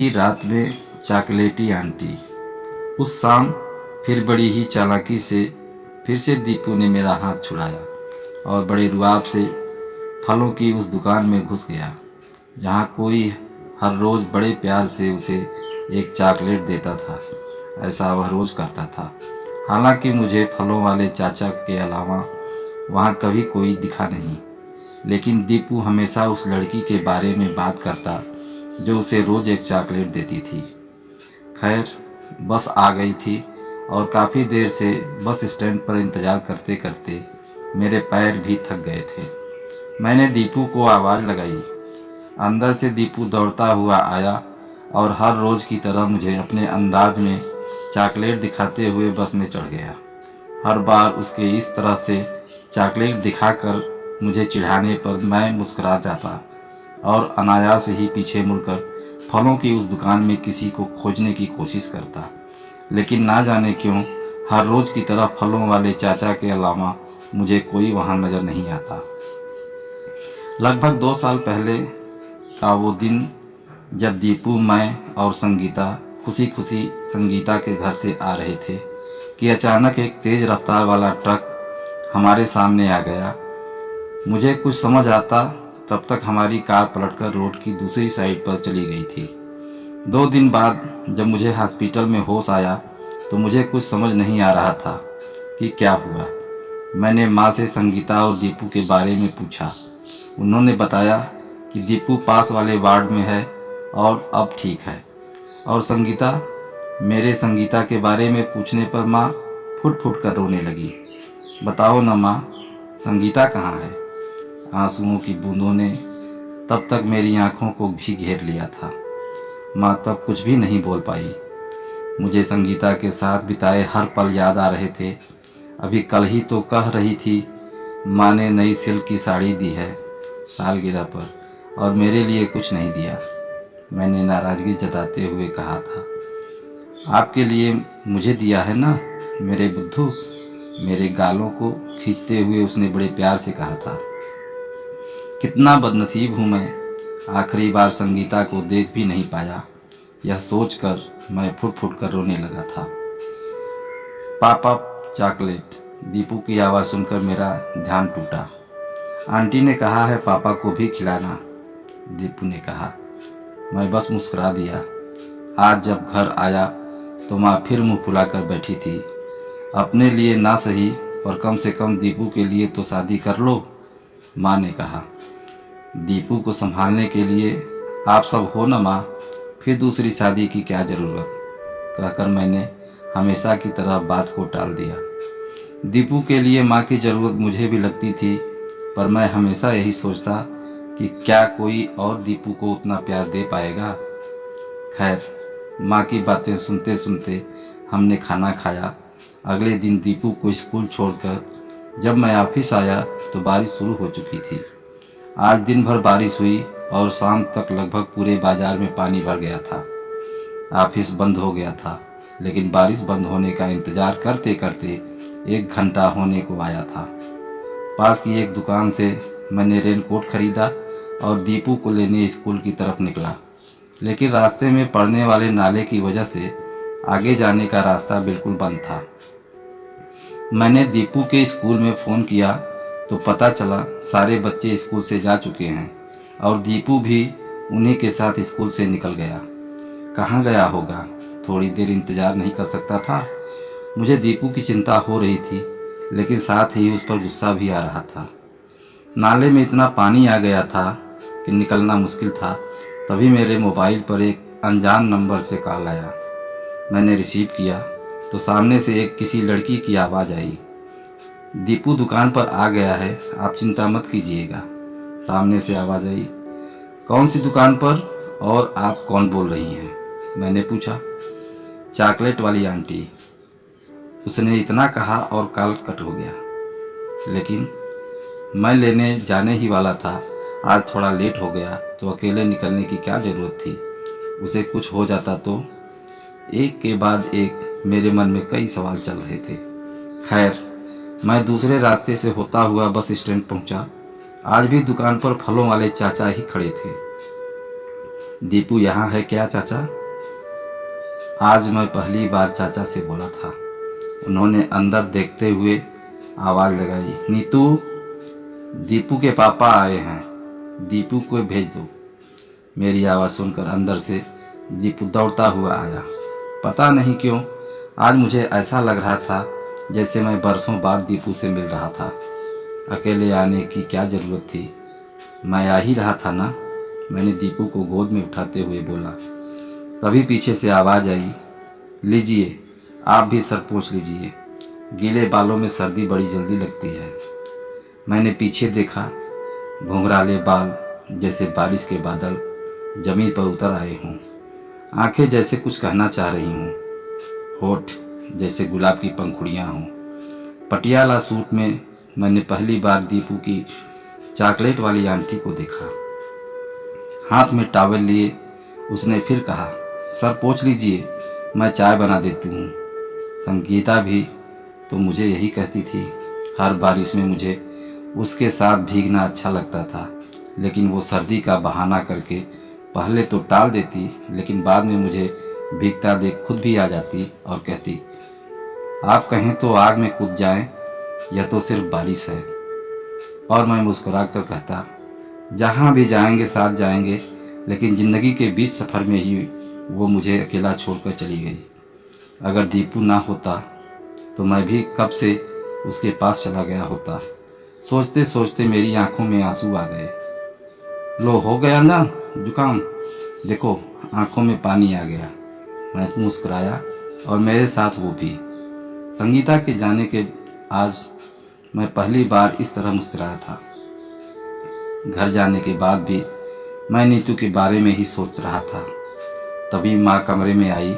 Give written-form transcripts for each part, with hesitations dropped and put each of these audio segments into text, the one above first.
की रात में चॉकलेटी आंटी। उस शाम फिर बड़ी ही चालाकी से फिर से दीपू ने मेरा हाथ छुड़ाया और बड़े रुआब से फलों की उस दुकान में घुस गया जहाँ कोई हर रोज़ बड़े प्यार से उसे एक चॉकलेट देता था। ऐसा वह रोज़ करता था। हालांकि मुझे फलों वाले चाचा के अलावा वहाँ कभी कोई दिखा नहीं, लेकिन दीपू हमेशा उस लड़की के बारे में बात करता जो उसे रोज़ एक चॉकलेट देती थी। खैर, बस आ गई थी और काफ़ी देर से बस स्टैंड पर इंतज़ार करते करते मेरे पैर भी थक गए थे। मैंने दीपू को आवाज़ लगाई। अंदर से दीपू दौड़ता हुआ आया और हर रोज़ की तरह मुझे अपने अंदाज में चॉकलेट दिखाते हुए बस में चढ़ गया। हर बार उसके इस तरह से चॉकलेट दिखाकर मुझे चिढ़ाने पर मैं मुस्कुरा जाता और अनायास ही पीछे मुड़कर फलों की उस दुकान में किसी को खोजने की कोशिश करता, लेकिन ना जाने क्यों हर रोज़ की तरह फलों वाले चाचा के अलावा मुझे कोई वहाँ नज़र नहीं आता। लगभग 2 साल पहले का वो दिन जब दीपू, मैं और संगीता खुशी खुशी संगीता के घर से आ रहे थे कि अचानक एक तेज़ रफ्तार वाला ट्रक हमारे सामने आ गया। मुझे कुछ समझ आता तब तक हमारी कार पलटकर रोड की दूसरी साइड पर चली गई थी। 2 दिन बाद जब मुझे हॉस्पिटल में होश आया तो मुझे कुछ समझ नहीं आ रहा था कि क्या हुआ। मैंने माँ से संगीता और दीपू के बारे में पूछा। उन्होंने बताया कि दीपू पास वाले वार्ड में है और अब ठीक है। और संगीता के बारे में पूछने पर माँ फुट फुट कर रोने लगी। बताओ ना माँ, संगीता कहाँ है? आंसुओं की बूंदों ने तब तक मेरी आंखों को भी घेर लिया था। माँ तब कुछ भी नहीं बोल पाई। मुझे संगीता के साथ बिताए हर पल याद आ रहे थे। अभी कल ही तो कह रही थी माँ ने नई सिल्क की साड़ी दी है सालगिरह पर और मेरे लिए कुछ नहीं दिया। मैंने नाराज़गी जताते हुए कहा था, आपके लिए मुझे दिया है ना मेरे बुद्धू। मेरे गालों को खींचते हुए उसने बड़े प्यार से कहा था। कितना बदनसीब हूँ मैं, आखिरी बार संगीता को देख भी नहीं पाया। यह सोचकर मैं फुट फुट कर रोने लगा था। पापा चॉकलेट। दीपू की आवाज़ सुनकर मेरा ध्यान टूटा। आंटी ने कहा है पापा को भी खिलाना, दीपू ने कहा। मैं बस मुस्कुरा दिया। आज जब घर आया तो माँ फिर मुंह फुलाकर बैठी थी। अपने लिए ना सही पर कम से कम दीपू के लिए तो शादी कर लो, माँ ने कहा। दीपू को संभालने के लिए आप सब हो ना माँ, फिर दूसरी शादी की क्या ज़रूरत, कहकर मैंने हमेशा की तरह बात को टाल दिया। दीपू के लिए माँ की ज़रूरत मुझे भी लगती थी, पर मैं हमेशा यही सोचता कि क्या कोई और दीपू को उतना प्यार दे पाएगा। खैर, माँ की बातें सुनते सुनते हमने खाना खाया। अगले दिन दीपू को स्कूल छोड़कर जब मैं ऑफिस आया तो बारिश शुरू हो चुकी थी। आज दिन भर बारिश हुई और शाम तक लगभग पूरे बाजार में पानी भर गया था। ऑफिस बंद हो गया था, लेकिन बारिश बंद होने का इंतज़ार करते करते 1 घंटा होने को आया था। पास की एक दुकान से मैंने रेनकोट खरीदा और दीपू को लेने स्कूल की तरफ निकला, लेकिन रास्ते में पड़ने वाले नाले की वजह से आगे जाने का रास्ता बिल्कुल बंद था। मैंने दीपू के स्कूल में फ़ोन किया तो पता चला सारे बच्चे स्कूल से जा चुके हैं और दीपू भी उन्हीं के साथ स्कूल से निकल गया। कहाँ गया होगा? थोड़ी देर इंतज़ार नहीं कर सकता था? मुझे दीपू की चिंता हो रही थी, लेकिन साथ ही उस पर गुस्सा भी आ रहा था। नाले में इतना पानी आ गया था कि निकलना मुश्किल था। तभी मेरे मोबाइल पर एक अनजान नंबर से कॉल आया। मैंने रिसीव किया तो सामने से एक किसी लड़की की आवाज़ आई। दीपू दुकान पर आ गया है, आप चिंता मत कीजिएगा, सामने से आवाज़ आई। कौन सी दुकान पर और आप कौन बोल रही हैं? मैंने पूछा। चॉकलेट वाली आंटी, उसने इतना कहा और कॉल कट हो गया। लेकिन मैं लेने जाने ही वाला था। आज थोड़ा लेट हो गया तो अकेले निकलने की क्या ज़रूरत थी? उसे कुछ हो जाता तो? एक के बाद एक मेरे मन में कई सवाल चल रहे थे। खैर, मैं दूसरे रास्ते से होता हुआ बस स्टैंड पहुंचा। आज भी दुकान पर फलों वाले चाचा ही खड़े थे। दीपू यहाँ है क्या चाचा? आज मैं पहली बार चाचा से बोला था। उन्होंने अंदर देखते हुए आवाज़ लगाई, नीतू, दीपू के पापा आए हैं, दीपू को भेज दो। मेरी आवाज़ सुनकर अंदर से दीपू दौड़ता हुआ आया। पता नहीं क्यों आज मुझे ऐसा लग रहा था जैसे मैं बरसों बाद दीपू से मिल रहा था। अकेले आने की क्या ज़रूरत थी, मैं आ ही रहा था ना। मैंने दीपू को गोद में उठाते हुए बोला। तभी पीछे से आवाज़ आई, लीजिए आप भी सर पोंछ लीजिए, गीले बालों में सर्दी बड़ी जल्दी लगती है। मैंने पीछे देखा, घुंघराले बाल जैसे बारिश के बादल जमीन पर उतर आए हों, आंखें जैसे कुछ कहना चाह रही हों, होठ जैसे गुलाब की पंखुड़ियाँ हों। पटियाला सूट में मैंने पहली बार दीपू की चॉकलेट वाली आंटी को देखा। हाथ में टॉवल लिए उसने फिर कहा, सर पोंछ लीजिए, मैं चाय बना देती हूँ। संगीता भी तो मुझे यही कहती थी। हर बारिश में मुझे उसके साथ भीगना अच्छा लगता था, लेकिन वो सर्दी का बहाना करके पहले तो टाल देती, लेकिन बाद में मुझे भीगता देख खुद भी आ जाती और कहती, आप कहें तो आग में कूद जाएं, यह तो सिर्फ बारिश है। और मैं मुस्कुरा कर कहता, जहाँ भी जाएंगे साथ जाएंगे, लेकिन ज़िंदगी के बीच सफ़र में ही वो मुझे अकेला छोड़कर चली गई। अगर दीपू ना होता तो मैं भी कब से उसके पास चला गया होता। सोचते सोचते मेरी आंखों में आंसू आ गए। लो हो गया ना जुकाम, देखो आंखों में पानी आ गया। मैं मुस्कुराया और मेरे साथ वो भी। संगीता के जाने के आज मैं पहली बार इस तरह मुस्कुराया था। घर जाने के बाद भी मैं नीतू के बारे में ही सोच रहा था। तभी माँ कमरे में आई।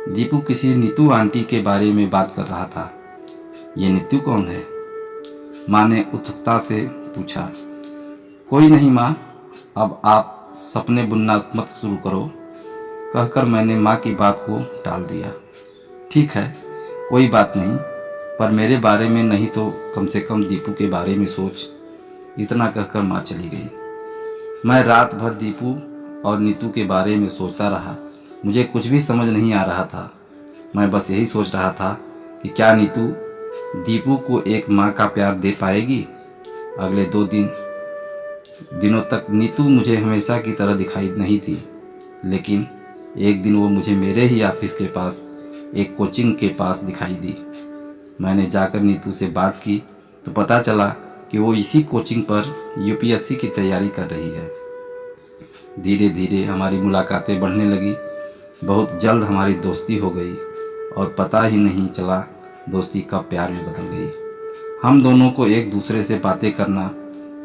दीपू किसी नीतू आंटी के बारे में बात कर रहा था। ये नीतू कौन है? माँ ने उत्सुकता से पूछा। कोई नहीं माँ, अब आप सपने बुनना मत शुरू करो, कहकर मैंने माँ की बात को टाल दिया। ठीक है, कोई बात नहीं, पर मेरे बारे में नहीं तो कम से कम दीपू के बारे में सोच। इतना कहकर माँ चली गई। मैं रात भर दीपू और नीतू के बारे में सोचता रहा। मुझे कुछ भी समझ नहीं आ रहा था। मैं बस यही सोच रहा था कि क्या नीतू दीपू को एक माँ का प्यार दे पाएगी। अगले 2 दिनों तक नीतू मुझे हमेशा की तरह दिखाई नहीं थी, लेकिन एक दिन वो मुझे मेरे ही ऑफिस के पास एक कोचिंग के पास दिखाई दी। मैंने जाकर नीतू से बात की तो पता चला कि वो इसी कोचिंग पर यूपीएससी की तैयारी कर रही है। धीरे धीरे हमारी मुलाकातें बढ़ने लगी। बहुत जल्द हमारी दोस्ती हो गई और पता ही नहीं चला दोस्ती कब प्यार में बदल गई। हम दोनों को एक दूसरे से बातें करना,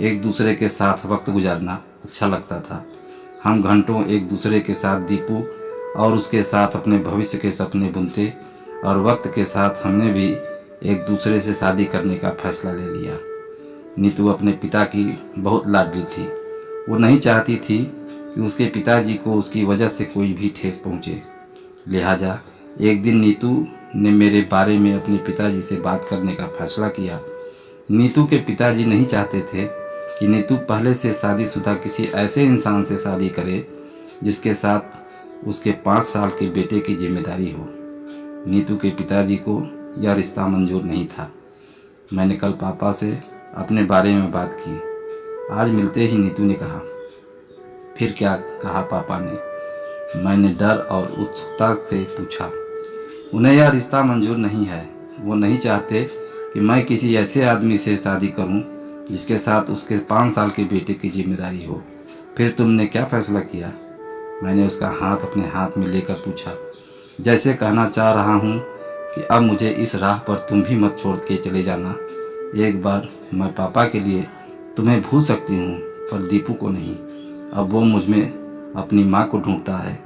एक दूसरे के साथ वक्त गुजारना अच्छा लगता था। हम घंटों एक दूसरे के साथ दीपू और उसके साथ अपने भविष्य के सपने बुनते और वक्त के साथ हमने भी एक दूसरे से शादी करने का फैसला ले लिया। नीतू अपने पिता की बहुत लाडली थी। वो नहीं चाहती थी कि उसके पिताजी को उसकी वजह से कोई भी ठेस पहुँचे। लिहाजा एक दिन नीतू ने मेरे बारे में अपने पिताजी से बात करने का फैसला किया। नीतू के पिताजी नहीं चाहते थे कि नीतू पहले से शादीशुदा किसी ऐसे इंसान से शादी करे जिसके साथ उसके 5 साल के बेटे की जिम्मेदारी हो। नीतू के पिताजी को यह रिश्ता मंजूर नहीं था। मैंने कल पापा से अपने बारे में बात की। आज मिलते ही नीतू ने कहा, फिर क्या कहा पापा ने? मैंने डर और उत्सुकता से पूछा। उन्हें यह रिश्ता मंजूर नहीं है। वो नहीं चाहते कि मैं किसी ऐसे आदमी से शादी करूं जिसके साथ उसके 5 साल के बेटे की जिम्मेदारी हो। फिर तुमने क्या फैसला किया? मैंने उसका हाथ अपने हाथ में लेकर पूछा, जैसे कहना चाह रहा हूँ कि अब मुझे इस राह पर तुम भी मत छोड़ के चले जाना। एक बार मैं पापा के लिए तुम्हें भूल सकती हूँ, पर दीपू को नहीं। अब वो मुझ में अपनी माँ को ढूंढता है।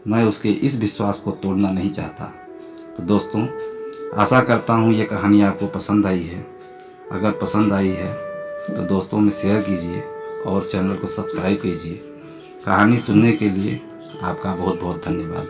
मैं उसके इस विश्वास को तोड़ना नहीं चाहता। तो दोस्तों, आशा करता हूँ ये कहानी आपको पसंद आई है। अगर पसंद आई है तो दोस्तों में शेयर कीजिए और चैनल को सब्सक्राइब कीजिए। कहानी सुनने के लिए आपका बहुत बहुत धन्यवाद।